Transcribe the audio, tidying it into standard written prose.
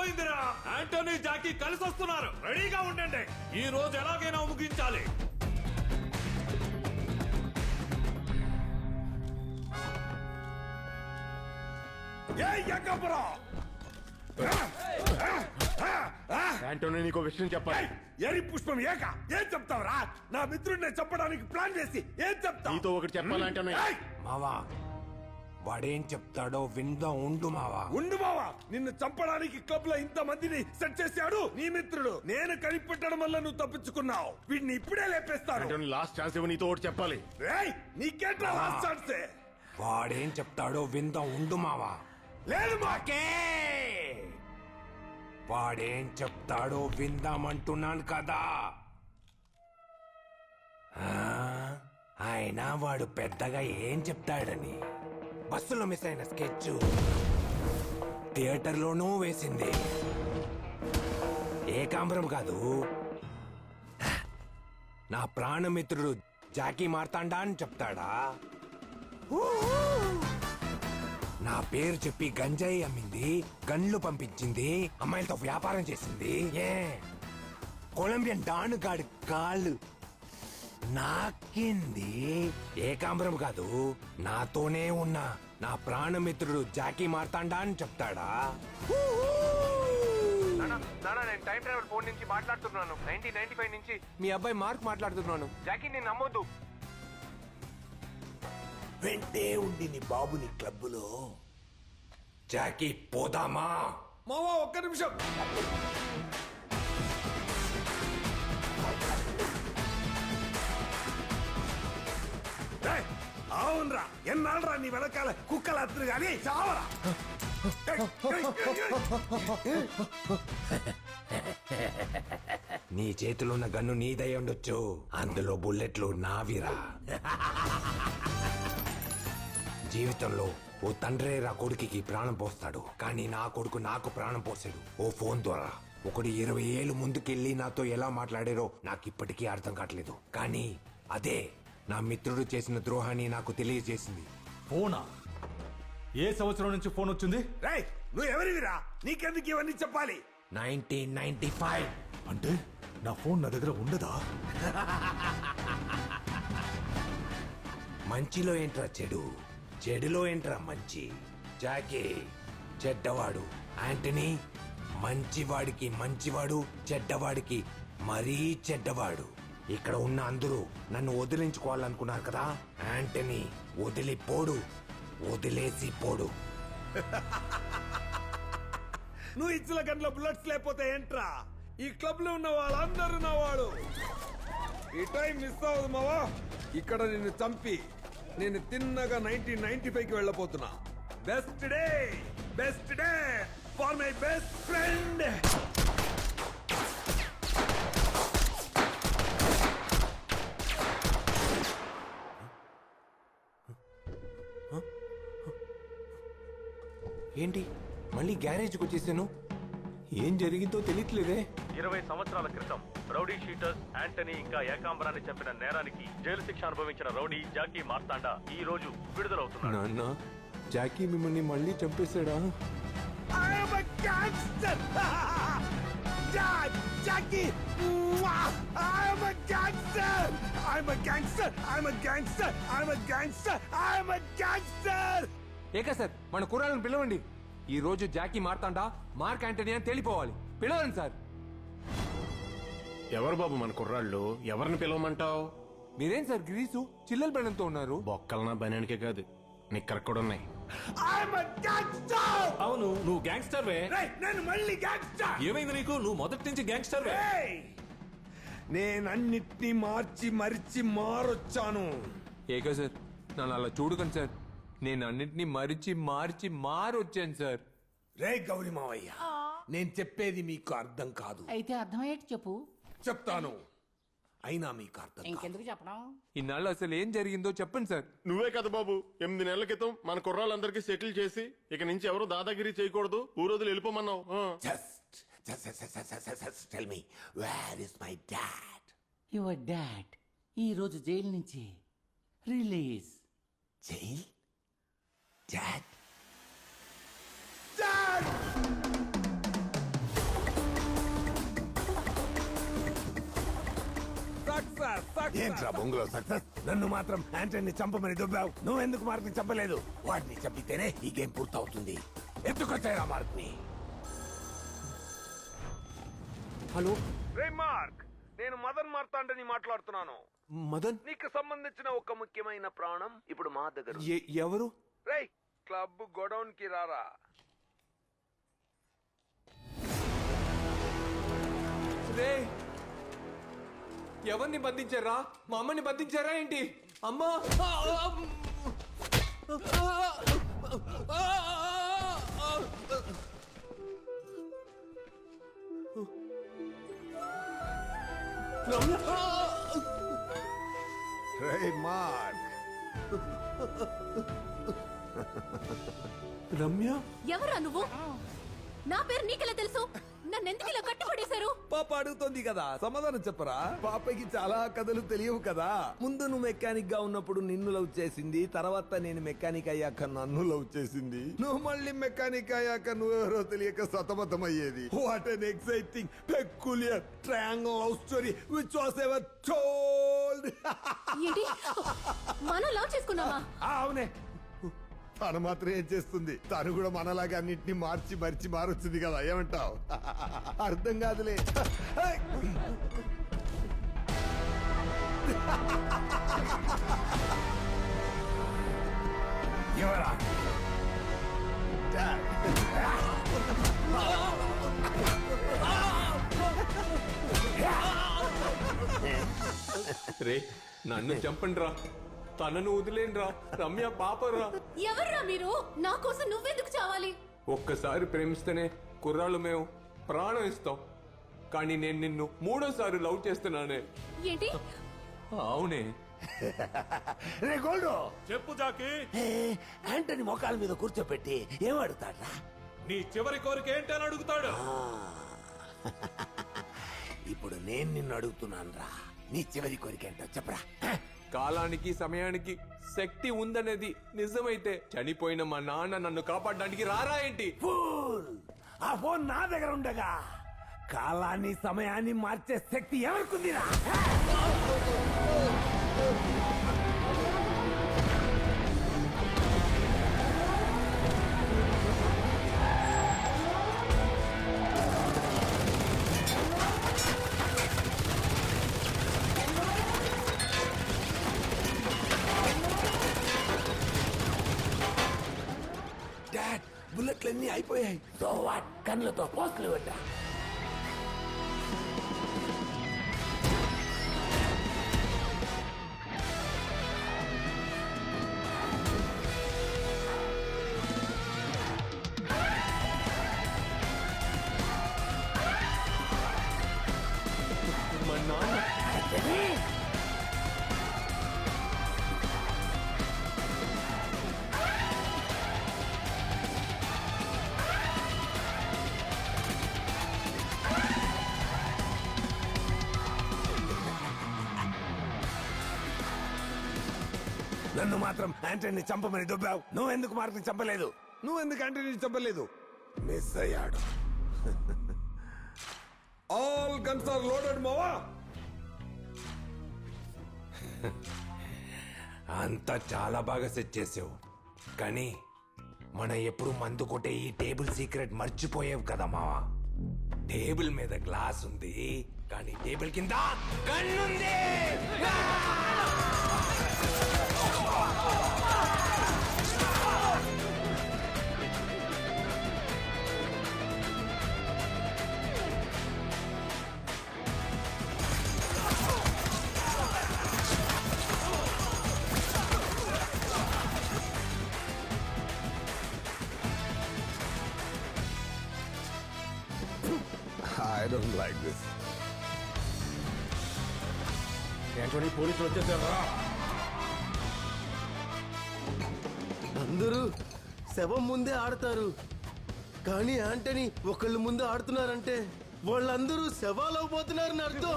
అర్థమైందిరా. Anthony Jackie కలిసి వస్తున్నారు, రెడీగా ఉండండి. ఈ రోజు ఎలాగైనా ముగించాలి. యాంటోనీ నీకు విషయం చెప్పాలి. ఎరి పుష్పం ఏక ఏం చెప్తావురా? నా మిత్రుడిని చంపడానికి ప్లాన్ చేసి ఏం చెప్తావు? నీతో ఒకటి చెప్పాలంటోనీ. మావా వాడేం చెప్తాడో విందాం. ఉండు మావా. ఉండు మావా, నిన్ను చంపడానికి క్లబ్ లో ఇంత మందిని సెట్ చేశాడు నీ మిత్రుడు. నేను కనిపెట్టడం వల్ల నువ్వు తప్పించుకున్నావు. వీడిని ఇప్పుడే లేపేస్తాను. యాంటోనీ లాస్ట్ ఛాన్స్ ఇవ్వ, నీతో ఒకటి చెప్పాలి. రేయ్, నీకేంట్రా లాస్ట్ ఛాన్స్? వాడేం చెప్తాడో విందాం. ఉండు మావా. లేదు మాకే. వాడేం చెప్తాడో విందామంటున్నాను కదా. అయినా వాడు పెద్దగా ఏం చెప్తాడని. బస్సులో మిస్ అయిన స్కెచ్ థియేటర్లోనూ వేసింది. ఏకాంబరం కాదు, నా ప్రాణమిత్రుడు జాకీ మార్తాండా అని చెప్తాడా? నా పేరు చెప్పి గంజాయి అమ్మింది, గన్లు పంపించింది, అమ్మాయిలతో వ్యాపారం చేసింది. కొలంబియన్ డాన్ గాడి కాళ్ళు నాకింది. ఏకాంబరం కాదు, నాతోనే ఉన్న నా ప్రాణమిత్రుడు జాకీ మార్తాండా అని చెప్తాడా? నేను టైం ట్రావెల్ ఫోన్ నుంచి మాట్లాడుతున్నాను. 1995 నుంచి మీ అబ్బాయి మార్క్ మాట్లాడుతున్నాను. జాకీ నేను నమ్మొద్దు. వెంటే ఉండి నీ బాబుని క్లబ్బులో. జాకీ పోదామా? మావా ఒక్క నిమిషం. అవునరా, ఎన్నాళ్ళరా నీ వెనకాల కుక్కలు అత్తురు గాని చావరా. నీ చేతిలో ఉన్న గన్ను నీదై ఉండొచ్చు, అందులో బుల్లెట్లు నావిరా. జీవితంలో ఓ తండ్రే రా కొడుకుకి ప్రాణం పోస్తాడు, కానీ నా కొడుకు నాకు ప్రాణం పోసాడు ఓ ఫోన్ ద్వారా. ఒకడు 20 ఏళ్ళు ముందుకెళ్ళి నాతో ఎలా మాట్లాడారో నాకు ఇప్పటికీ అర్థం కావట్లేదు. కానీ అదే నా మిత్రుడు చేసిన ద్రోహాన్ని నాకు తెలియజేసింది. ఫోనా? ఏ సంవత్సరం నుంచి ఫోన్ వచ్చింది? రేయ్, నువ్వు ఎవరివిరా? నీకెందుకు ఇవన్నీ చెప్పాలి? 1995. అంటే నా ఫోన్ నా దగ్గర ఉండదా? మంచిలో ఏంట్రా చెడు, చెడులో ఏంట్రా మంచి. జాకీ చెడ్డవాడు, యాంటనీ మంచివాడికి మంచివాడు, చెడ్డవాడికి మరీ చెడ్డవాడు. ఇక్కడ ఉన్న అందరూ నన్ను వదిలించుకోవాలనుకున్నారు కదా. యాంటనీ వదిలిపోడు, వదిలేసి పోడు. నువ్వు ఇచ్చిన గంటల బుల్లెట్స్ లేకపోతే ఏంట్రా? ఈ క్లబ్ లో ఉన్న వాళ్ళందరూ నా వాడు. ఈ టైం మిస్ అవ్వదు మావా. ఇక్కడ నిన్ను చంపి నేను తిన్నగా 1995 కి వెళ్ళబోతున్నా. Best day for my best friend. ఏంటి మళ్ళీ గ్యారేజ్కి వచ్చేసాను? ఏం జరిగిందో తెలియట్లేదే. 20 సంవత్సరాల క్రితం రౌడీ షీటర్స్ యాంటనీ ఇంకా ఏకాంబరాన్ని చంపిన నేరానికి జైలు శిక్ష అనుభవించిన రౌడీ జాకీ మార్తాండా ఈ రోజు విడుదలవుతున్నాడు. నాన్న, జాకీ మిమ్మల్ని మళ్ళీ చంపేశాడా? ఏకా సార్, మన కుర్రాళ్ళని పిలవండి. ఈ రోజు జాకీ మార్తాండా మార్క్ యాంటనీ అని తెలిపోవాలి. పిలవండి సార్. ఎవరు బాబు మన కుర్రాళ్ళు? ఎవరిని పిలవమంటావు? మీరేం సార్ గ్రీసు చిల్లల బెండంతో ఉన్నారు? బొక్కలు నా బనానికే కాదు, నిక్కర కూడా ఉన్నాయి. అవును, నువ్వు గ్యాంగ్స్టర్ వే. నేను మళ్ళీ గ్యాంగ్స్టర్. ఏమైంది నీకు? నువ్వు మొదటి నుంచి గ్యాంగ్స్టర్ వే. నేనన్నిటినీ మార్చి మరిచి మారొచ్చాను. ఏకా సార్, నన్ను అలా చూడకండి సార్. నేను అన్నింటినీ మార్చి మారొచ్చాను సార్. రే గౌరీ మావయ్య, నేను చెప్పేది మీకు అర్థం కాదు. అయితే అర్థమయ్యేట్టు చెప్పు. చెప్తాను, అయినా మీకు అర్థం కాదు. ఇంకెందుకు చెప్పడం? ఇన్నాళ్ళు అసలు ఏం జరిగిందో చెప్పండి సార్. నువ్వే కదా బాబు 8 నెలల క్రితం మన కుర్రాళ్ళందరికీ సెటిల్ చేసి ఇక నుంచి ఎవరు దాదాగిరి చేయకూడదు, ఊరోజులు వెళ్ళిపోమన్నావు. Just tell me, where is my dad? Your dad ఈ రోజు జైలు నుంచి రిలీజ్. Jail? Dad? Dad! ఏంట్రా బొంగులో సక్సెస్? నన్ను మాత్రం యాంటనీ చంపమని దుబ్బావు. నువ్వెందుకు మార్క్ని చంపలేదు? వాడిని చంపితేనే ఈ గేమ్ పూర్తవుతుంది. ఎత్తుకొచ్చారా మార్క్ని? హలో రే మార్క్, నేను మదన్ మార్తాండని మాట్లాడుతున్నాను. మదన్, నీకు సంబంధించిన ఒక ముఖ్యమైన ప్రాణం ఇప్పుడు మా దగ్గర ఉంది. ఎవరు? రేయ్, క్లబ్ గోడౌన్ కి రారా. రే, ఎవరిని బంధించారా? మా అమ్మని బంధించారా ఏంటి? అమ్మా! రే మార్క్, రమ్య, ఎవరా నువ్వు? నా పేరు నీకెలా తెలుసు? నన్నెందుకు ఇలా కట్టుబడేశారు? పాప అడుగుతోంది కదా, సమాధానం చెప్పరా. పాపకి చాలా కథలు తెలియవు కదా. ముందు నువ్వు మెకానిక్ గా ఉన్నప్పుడు నిన్ను లవ్ చేసింది, తర్వాత నేను మెకానిక్ అయ్యాక నన్ను లవ్ చేసింది. నువ్వు మళ్ళీ మెకానిక్ అయ్యాక నువ్వెవరో తెలియక సతమతం అయ్యేది. What an exciting peculiar triangle love story which was ever told. ఏంటి, మనం లవ్ చేసుకున్నావా? అవునే, తను మాత్రం ఏం చేస్తుంది? తను కూడా మనలాగా అన్నింటినీ మరిచి మారొచ్చింది కదా. ఏమంటావు? అర్థం కాదులే. ఎవరా? రే, నన్ను చంపండి రా, తనను వదిలేండ్రా. రమ్య పాపరా. ఎవర్రా మీరు? నా కోసం నువ్వెందుకు చావాలి? ఒక్కసారి ప్రేమిస్తేనే కుర్రాళ్ళు మేము ప్రాణం ఇస్తాం, కానీ నేను నిన్ను 3వ సారి లవ్ చేస్తున్నానే. ఏంటి? అవునే. రే గోల్డ్, చెప్పు జాకీ, యాంటనీ మోకాల మీద కూర్చోపెట్టి ఏం అడుగుతాడ్రా? నీ చివరి కోరిక ఏంటి అని అడుగుతాడు. ఇప్పుడు నేను నిన్ను అడుగుతున్నాను రా, నీ చివరి కోరిక ఏంటో చెప్పరా. కాలానికి సమయానికి శక్తి ఉందనేది నిజమైతే చనిపోయిన మా నాన్న నన్ను కాపాడడానికి రారా ఏంటి? ఫూల్! ఆ ఫోన్ నా దగ్గర ఉండగా కాలాన్ని సమయాన్ని మార్చే శక్తి ఎవరికుందిరా? డాడ్, బుల్లెట్లన్నీ అయిపోయాయి. So what? కళ్ళతో పోస్టులు పెట్టా. మా నాన్న నన్ను మాత్రం యాంటనీ చంపమని దుబ్బావు. నువ్వెందుకు మార్క్ని చంపలేదు? నువ్వెందుకు యాంటనీ చెప్పలేదు? మిస్ అయ్యాడు. ఆల్ గన్స్ ఆర్ లోడెడ్ మావా. అంతా చాలా బాగా సెట్ చేసావు, కానీ మనం ఎప్పుడు మందు కొట్టే ఈ టేబుల్ సీక్రెట్ మర్చిపోయావు కదా మావా. టేబుల్ మీద గ్లాస్ ఉంది, కానీ టేబుల్ కింద గన్నుంది. I don't like this. Antony పోలీసులు వచ్చేసారా? అందరూ శవం ముందే ఆడతారు, కానీ యాంటనీ ఒకళ్ళు ముందు ఆడుతున్నారంటే వాళ్ళందరూ శవాలవబోతున్నారని అర్థం.